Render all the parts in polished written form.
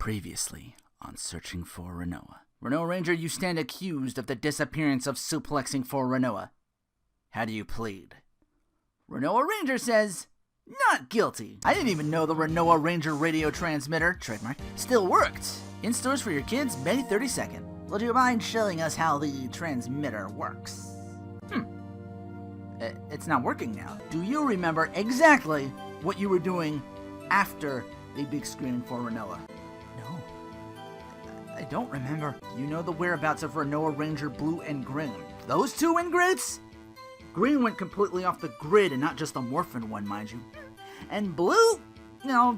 Previously on Searching for Rinoa. Rinoa Ranger, you stand accused of the disappearance of suplexing for Rinoa. How do you plead? Rinoa Ranger says, not guilty. I didn't even know the Rinoa Ranger radio transmitter, trademark, still worked. In stores for your kids, May 32nd. Would you mind showing us how the transmitter works? It's not working now. Do you remember exactly what you were doing after the big screening for Rinoa? No. I don't remember. You know the whereabouts of Rinoa Ranger Blue and Green. Those two ingrates? Green went completely off the grid and not just the morphin one, mind you. And Blue? No.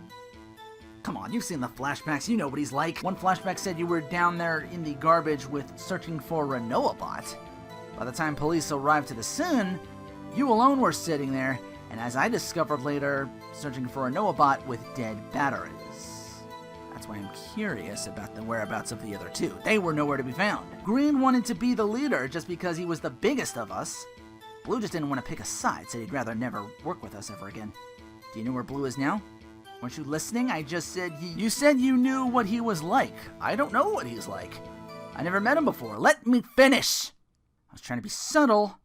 Come on, you've seen the flashbacks. You know what he's like. One flashback said you were down there in the garbage with searching for Rinoa bot. By the time police arrived to the scene, you alone were sitting there, and as I discovered later, searching for a Rinoa bot with dead batteries. That's why I'm curious about the whereabouts of the other two. They were nowhere to be found. Green wanted to be the leader just because he was the biggest of us. Blue just didn't want to pick a side, said he'd rather never work with us ever again. Do you know where Blue is now? Weren't you listening? I just said You said you knew what he was like. I don't know what he's like. I never met him before. Let me finish! I was trying to be subtle,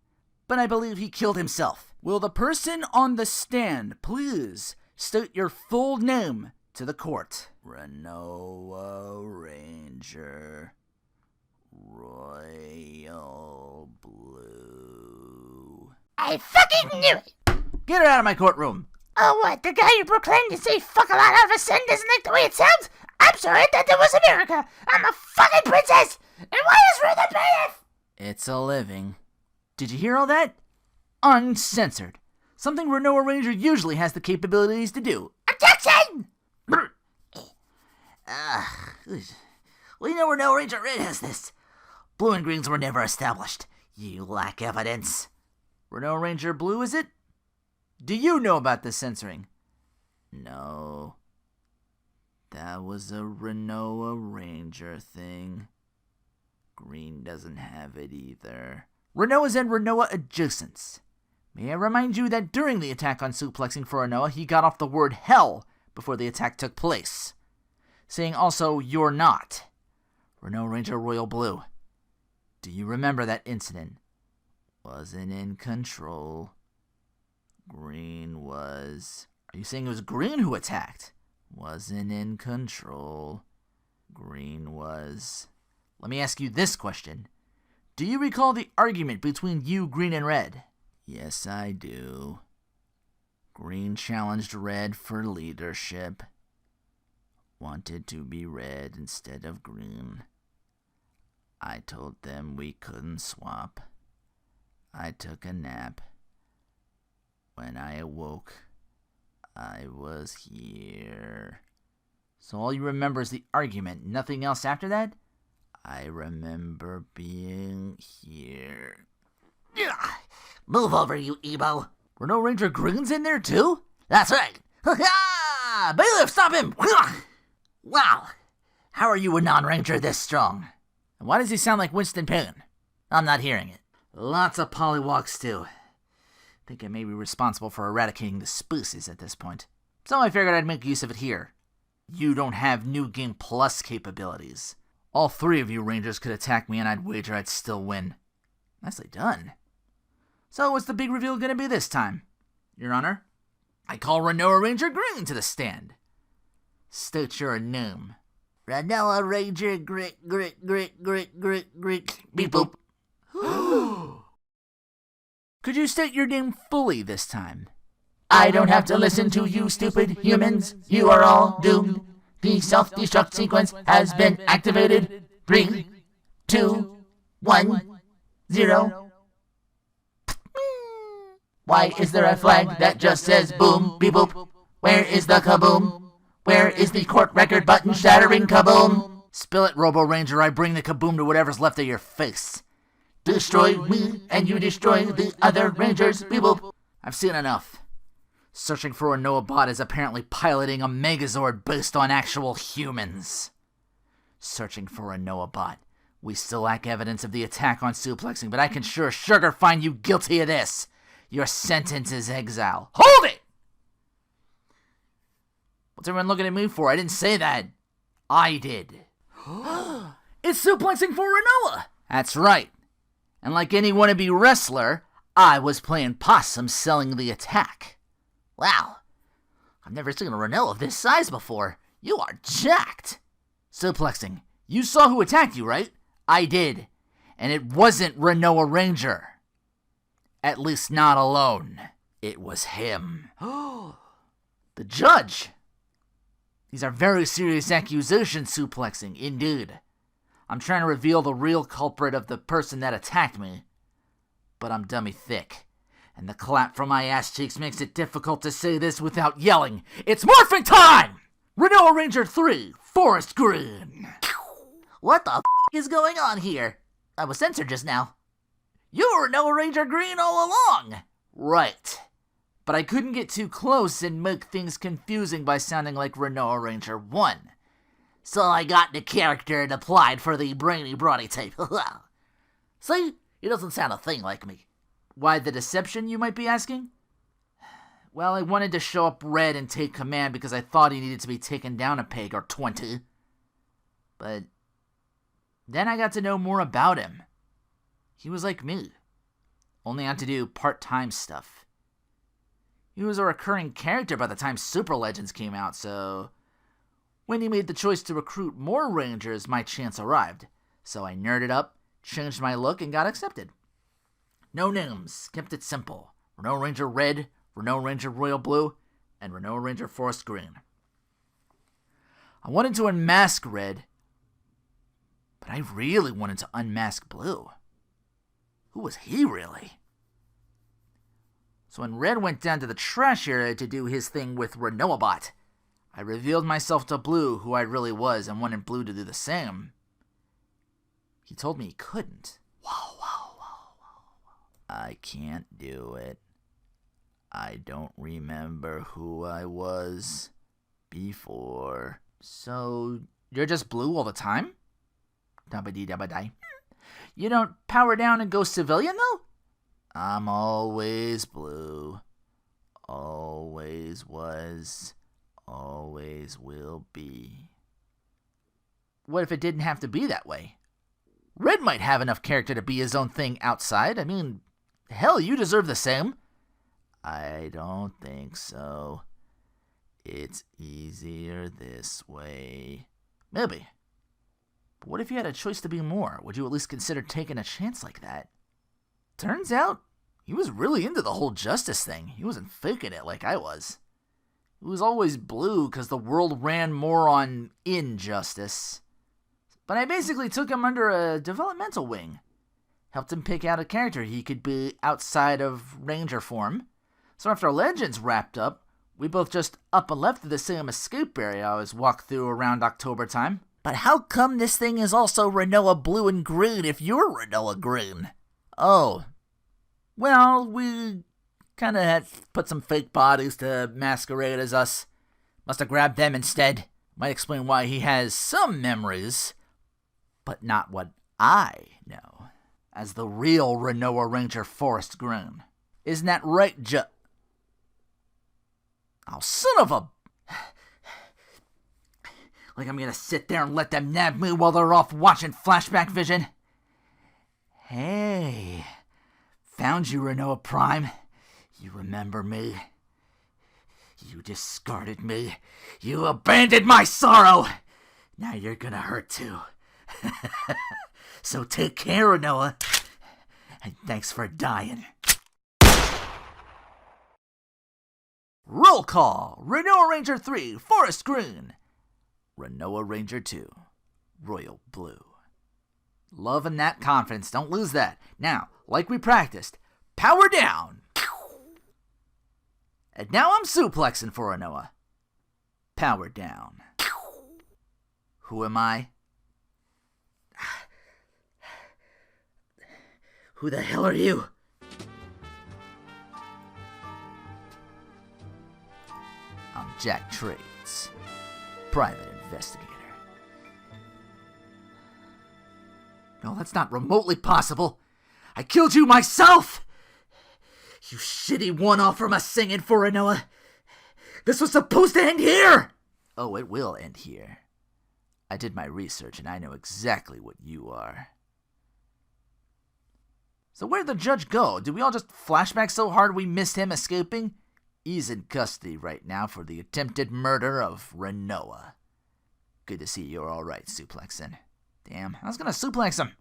but I believe he killed himself. Will the person on the stand please state your full name to the court? Rinoa Ranger Royal Blue. I fucking knew it! Get her out of my courtroom! Oh, what? The guy who proclaimed to say fuck a lot out of a sudden doesn't like the way it sounds? I'm sorry, I thought that was America. I'm a fucking princess! And why is Ruth the plaintiff? It's a living. Did you hear all that? Uncensored. Something Rinoa Ranger usually has the capabilities to do. Objection! Well, you know Rinoa Ranger Red has this. Blue and Greens were never established. You lack evidence. Rinoa Ranger Blue, is it? Do you know about the censoring? No. That was a Rinoa Ranger thing. Green doesn't have it either. Rinoa's and Rinoa adjacents. May I remind you that during the attack on suplexing for Rinoa, he got off the word hell before the attack took place, saying also, you're not. Rinoa Ranger Royal Blue. Do you remember that incident? Wasn't in control. Green was. Are you saying it was Green who attacked? Wasn't in control. Green was. Let me ask you this question. Do you recall the argument between you, Green, and Red? Yes, I do. Green challenged Red for leadership. Wanted to be Red instead of Green. I told them we couldn't swap. I took a nap. When I awoke, I was here. So all you remember is the argument, nothing else after that? I remember being here. Move over, you Ebo. Rinoa Ranger Green's in there too? That's right. Bailiff, stop him! Wow. How are you a non-ranger this strong? And why does he sound like Winston Payne? I'm not hearing it. Lots of polywalks too. Think I may be responsible for eradicating the species at this point. So I figured I'd make use of it here. You don't have New Game Plus capabilities. All three of you Rangers could attack me and I'd wager I'd still win. Nicely done. So what's the big reveal going to be this time? Your Honor, I call Rinoa Ranger Green to the stand. State your name. Rinoa Ranger Grit, beep boop. Could you state your name fully this time? I don't have to listen to you stupid humans. You are all doomed. The self-destruct sequence has been activated. 3, 2, 1, 0. Why is there a flag that just says boom, beep boop? Where is the kaboom? Where is the court record button shattering kaboom? Spill it, Robo Ranger. I bring the kaboom to whatever's left of your face. Destroy me and you destroy the other Rangers, beep boop. I've seen enough. Searching for a Rinoa bot is apparently piloting a Megazord based on actual humans. Searching for a Rinoa bot. We still lack evidence of the attack on suplexing, but I can sure sugar find you guilty of this. Your sentence is exile. Hold it! What's everyone looking at me for? I didn't say that. I did. It's suplexing for Rinoa! That's right. And like any wannabe wrestler, I was playing possum selling the attack. Wow. I've never seen a Rinoa of this size before. You are jacked. Suplexing. You saw who attacked you, right? I did. And it wasn't Rinoa Ranger. At least not alone. It was him. The judge. These are very serious accusations, Suplexing, indeed. I'm trying to reveal the real culprit of the person that attacked me. But I'm dummy thick. And the clap from my ass cheeks makes it difficult to say this without yelling. It's morphing time! Rinoa Ranger 3, Forest Green. What the is going on here? I was censored just now. You were Rinoa Ranger Green all along. Right. But I couldn't get too close and make things confusing by sounding like Rinoa Ranger 1. So I got the character and applied for the brainy brawny type. See? He doesn't sound a thing like me. Why the deception, you might be asking? Well, I wanted to show up red and take command because I thought he needed to be taken down a peg or 20. But then I got to know more about him. He was like me, only had to do part-time stuff. He was a recurring character by the time Super Legends came out, so when he made the choice to recruit more Rangers, my chance arrived. So I nerded up, changed my look, and got accepted. No names, kept it simple. Rinoa Ranger Red, Rinoa Ranger Royal Blue, and Rinoa Ranger Forest Green. I wanted to unmask Red, but I really wanted to unmask Blue. Who was he really? So when Red went down to the trash area to do his thing with Rinoabot, I revealed myself to Blue who I really was and wanted Blue to do the same. He told me he couldn't. Whoa. I can't do it. I don't remember who I was before. So, you're just Blue all the time? Dabba-dee-dabba-die. You don't power down and go civilian, though? I'm always Blue. Always was. Always will be. What if it didn't have to be that way? Red might have enough character to be his own thing outside. I mean, hell, you deserve the same. I don't think so. It's easier this way. Maybe. But what if you had a choice to be more? Would you at least consider taking a chance like that? Turns out, he was really into the whole justice thing. He wasn't faking it like I was. He was always Blue because the world ran more on injustice. But I basically took him under a developmental wing. Helped him pick out a character he could be outside of Ranger form. So after Legends wrapped up, we both just up and left to the same escape area I was walked through around October time. But how come this thing is also Rinoa Blue and Green if you're Rinoa Green? Oh. Well, we kinda had put some fake bodies to masquerade as us. Must have grabbed them instead. Might explain why he has some memories, but not what I know as the real Rinoa Ranger Forest Green. Isn't that right, Oh, son of a... Like I'm gonna sit there and let them nab me while they're off watching Flashback Vision? Hey, found you, Rinoa Prime. You remember me? You discarded me. You abandoned my sorrow. Now you're gonna hurt too. So take care, Rinoa. And thanks for dying. Roll call. Rinoa Ranger 3, Forest Green. Rinoa Ranger 2, Royal Blue. Loving that confidence. Don't lose that. Now, like we practiced, power down. And now I'm suplexing for Rinoa. Power down. Who am I? Who the hell are you? I'm Jack Trades, private investigator. No, that's not remotely possible. I killed you myself! You shitty one-off from a singing for Rinoa. This was supposed to end here! Oh, it will end here. I did my research and I know exactly what you are. So where'd the judge go? Did we all just flashback so hard we missed him escaping? He's in custody right now for the attempted murder of Rinoa. Good to see you're alright, Suplexin. Damn, I was gonna suplex him.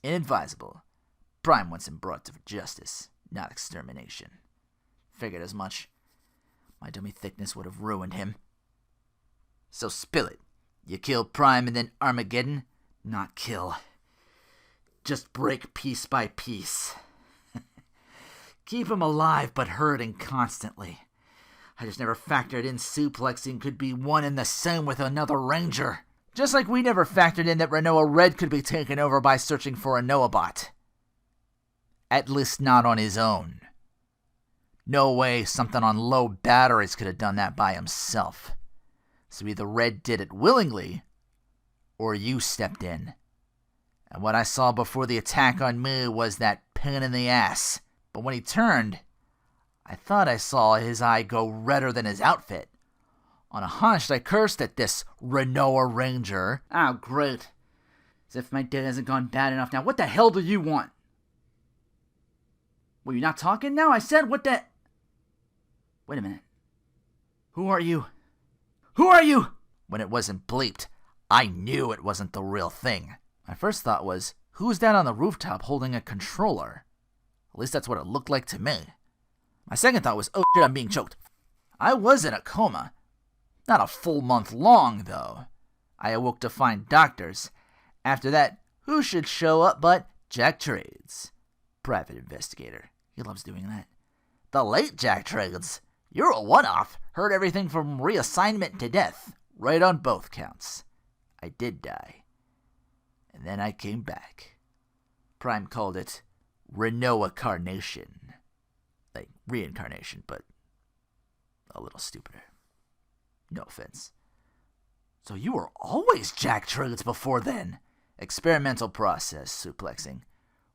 Inadvisable. Prime wants him brought to justice, not extermination. Figured as much. My dummy thickness would have ruined him. So spill it. You kill Prime and then Armageddon? Not kill. Just break piece by piece. Keep him alive but hurting constantly. I just never factored in suplexing could be one and the same with another ranger. Just like we never factored in that Rinoa Red could be taken over by searching for a Noabot. At least not on his own. No way something on low batteries could have done that by himself. So either Red did it willingly, or you stepped in. And what I saw before the attack on me was that pain in the ass. But when he turned, I thought I saw his eye go redder than his outfit. On a hunch, I cursed at this Rinoa Ranger. Oh, great. As if my day hasn't gone bad enough now. What the hell do you want? Were you not talking now? I said what the... Wait a minute. Who are you? Who are you? When it wasn't bleeped, I knew it wasn't the real thing. My first thought was, who's that on the rooftop holding a controller? At least that's what it looked like to me. My second thought was, oh shit, I'm being choked. I was in a coma. Not a full month long, though. I awoke to find doctors. After that, who should show up but Jack Trades? Private investigator. He loves doing that. The late Jack Trades. You're a one-off. Heard everything from reassignment to death. Right on both counts. I did die. And then I came back. Prime called it Rinoa Carnation. Like reincarnation, but a little stupider. No offense. So you were always Jack Trades before then. Experimental process, suplexing.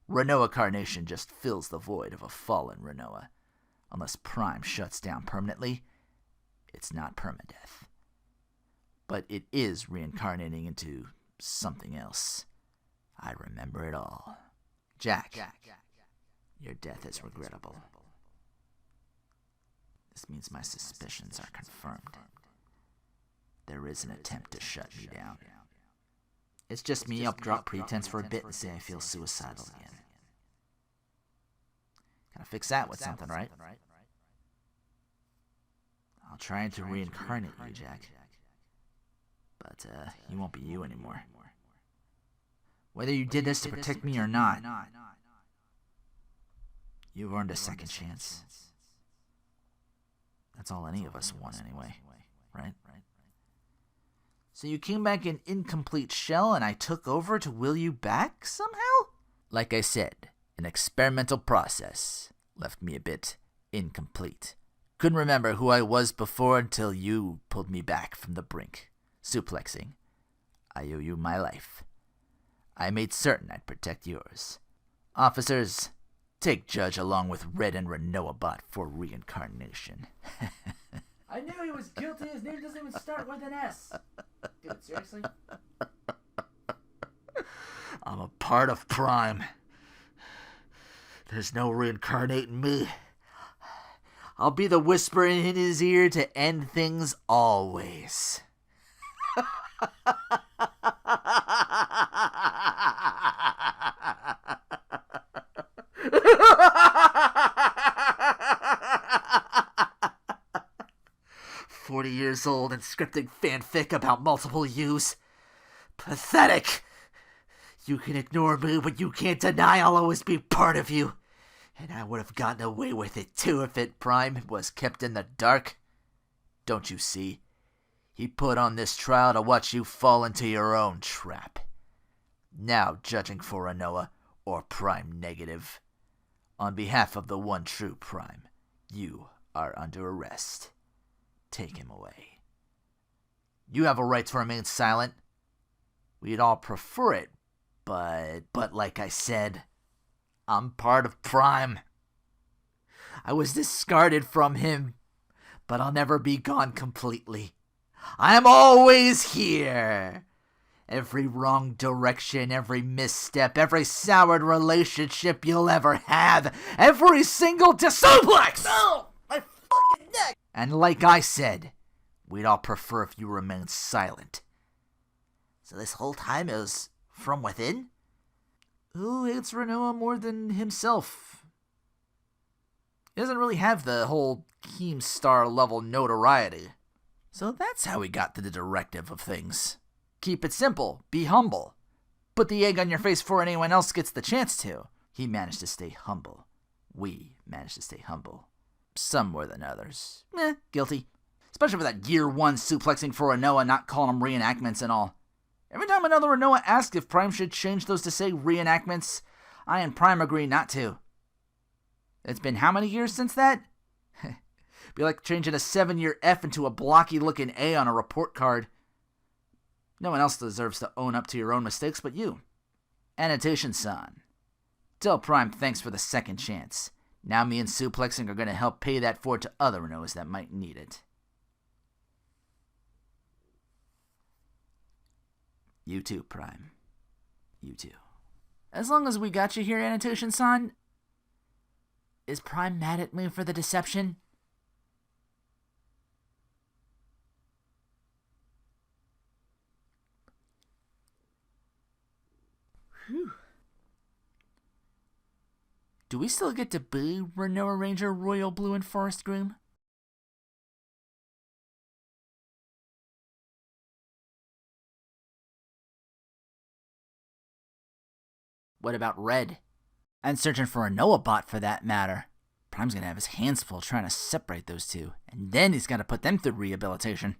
Rinoa Carnation just fills the void of a fallen Rinoa. Unless Prime shuts down permanently, it's not permadeath. But it is reincarnating into something else. I remember it all. Jack, your death is regrettable. This means my suspicions are confirmed. There is an attempt to shut me down. It's just me up drop pretense for a bit and say I feel suicidal again. Gotta fix that with something, right? I'll try to reincarnate you, Jack. But, you won't be you anymore. Whether you did this to protect me or not, you've earned a second chance. That's all any of us want anyway, right? So you came back in incomplete shell and I took over to will you back somehow? Like I said, an experimental process left me a bit incomplete. Couldn't remember who I was before until you pulled me back from the brink. Suplexing. I owe you my life. I made certain I'd protect yours. Officers, take Judge along with Red and Rinoabot for reincarnation. I knew he was guilty. His name doesn't even start with an S. Dude, seriously? I'm a part of Prime. There's no reincarnating me. I'll be the whisper in his ear to end things always. 40 years old and scripting fanfic about multiple yous. Pathetic. You can ignore me, but you can't deny I'll always be part of you. And I would have gotten away with it too if it Prime was kept in the dark. Don't you see? He put on this trial to watch you fall into your own trap. Now judging for Rinoa or Prime Negative. On behalf of the one true Prime, you are under arrest. Take him away. You have a right to remain silent. We'd all prefer it, but like I said, I'm part of Prime. I was discarded from him, but I'll never be gone completely. I'm always here. Every wrong direction, every misstep, every soured relationship you'll ever have, every single suplex! Oh, my fucking neck! And like I said, we'd all prefer if you remained silent. So this whole time it was from within? Who hates Rinoa more than himself? He doesn't really have the whole Keemstar level notoriety. So that's how he got to the directive of things. Keep it simple, be humble. Put the egg on your face before anyone else gets the chance to. He managed to stay humble. We managed to stay humble. Some more than others. Guilty. Especially for that year 1 suplexing for Rinoa, not calling them reenactments and all. Every time another Rinoa asked if Prime should change those to say reenactments, I and Prime agree not to. It's been how many years since that? Be like changing a 7-year F into a blocky-looking A on a report card. No one else deserves to own up to your own mistakes but you. Annotation, son. Tell Prime thanks for the second chance. Now me and Suplexing are going to help pay that forward to other Rinoas that might need it. You too, Prime. You too. As long as we got you here, Annotation, son. Is Prime mad at me for the deception? Whew. Do we still get to be Rinoa Ranger, Royal Blue, and Forest Groom? What about Red? And searching for a Noah bot for that matter. Prime's gonna have his hands full trying to separate those two, and then he's gotta put them through rehabilitation.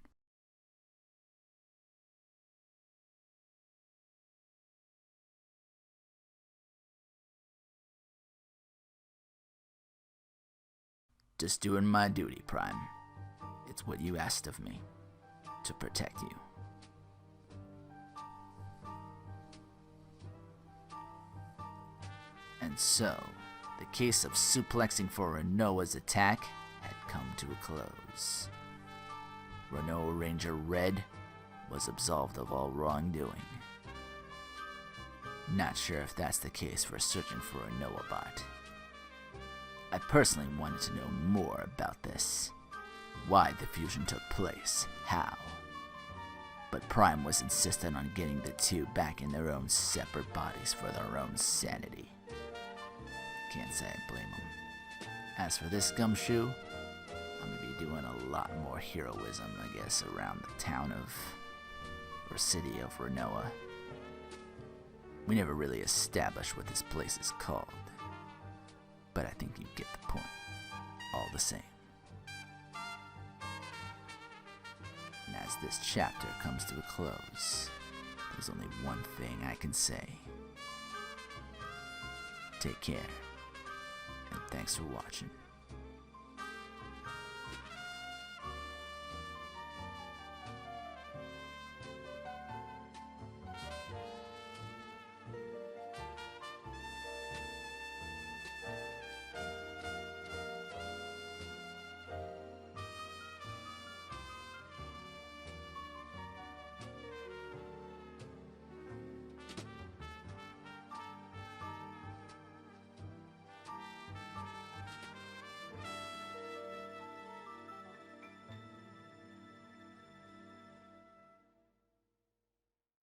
Just doing my duty, Prime. It's what you asked of me. To protect you. And so, the case of suplexing for Rinoa's attack had come to a close. Rinoa Ranger Red was absolved of all wrongdoing. Not sure if that's the case for searching for a Rinoa bot. I personally wanted to know more about this. Why the fusion took place, how. But Prime was insistent on getting the two back in their own separate bodies for their own sanity. Can't say I blame him. As for this gumshoe, I'm gonna be doing a lot more heroism, I guess, around the town of, or city of Rinoa. We never really established what this place is called, but I think you get the point, all the same. And as this chapter comes to a close, there's only one thing I can say. Take care. And thanks for watching.